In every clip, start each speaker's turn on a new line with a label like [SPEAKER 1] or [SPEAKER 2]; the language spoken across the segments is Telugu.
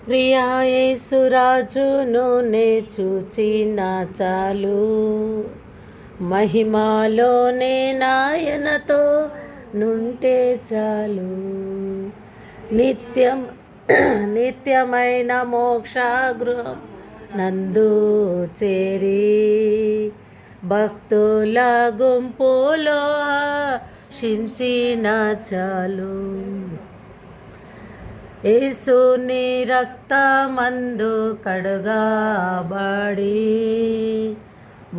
[SPEAKER 1] ప్రియా యేసురాజును నే చూచిన చాలు, మహిమలోనే నాయనతో నుంటే చాలు. నిత్యం నిత్యమైన మోక్షగృహం నందు చేరి భక్తుల గుంపులో హర్షించిన చాలు. యేసుని రక్తమందు కడుగబడి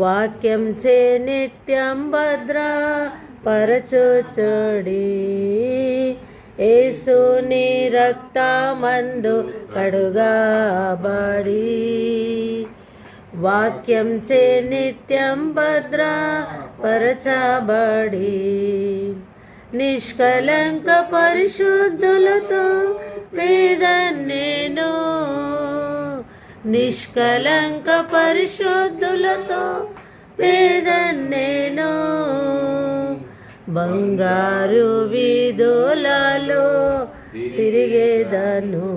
[SPEAKER 1] వాక్యం చే నిత్యం భద్రపరచుచుడి. యేసుని రక్తమందు కడుగబడి వాక్యం చే నిత్యం భద్రపరచబడి నిష్కలంక పరిశుద్ధులతో పేదన్నేను, నిష్కలంక పరిశుద్ధులతో పేదన్నేను. బంగారు వీధులలో తిరిగేదను,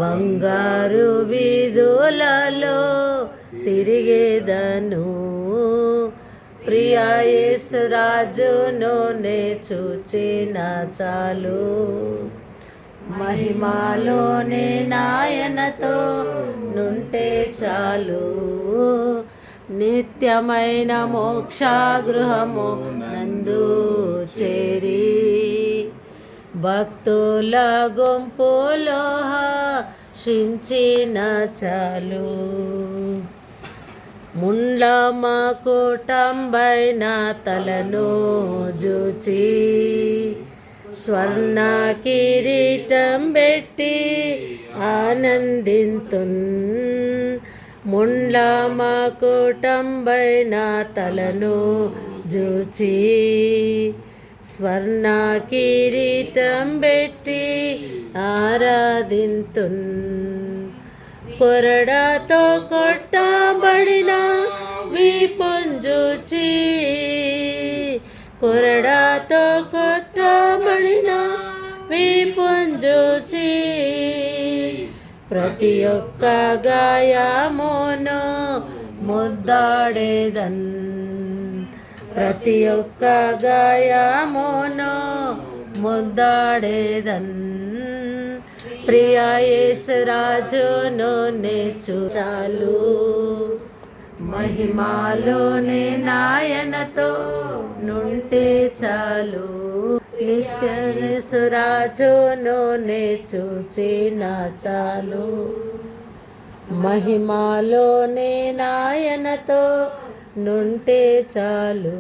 [SPEAKER 1] బంగారు వీధులలో తిరిగేదను. ప్రియా యేసురాజును నే చూచిన చాలు, మహిమలోనే నాయనతో నుంటే చాలు. నిత్యమైన మోక్షగృహము నందు చేరి భక్తుల గుంపులో హర్షించిన చాలు. ముండ్ల మకుటంబైన తలను జూచి స్వర్ణ కిరీటం పెట్టి ఆనందింతున్. ముండ్ల మకుటంబైన తలను జూచి స్వర్ణ కిరీటం పెట్టి ఆరాధింతున్. కొరడాతో కొట్టబడిన వీపుంజూచి, కొరడాతో కొట్టబడిన వీపుంజూసి ప్రతి ఒక్క గాయమును ముద్దాడేదన్, ప్రతి ఒక్క గాయమును ముద్దాడేదన్. ప్రియా యేసురాజును నే చాలు, మహిమలోనే నాయనతో నుంటే చాలు. నిత్య యేసురాజును నే చూచిన చాలు, మహిమలోనే నాయనతో నుంటే చాలు.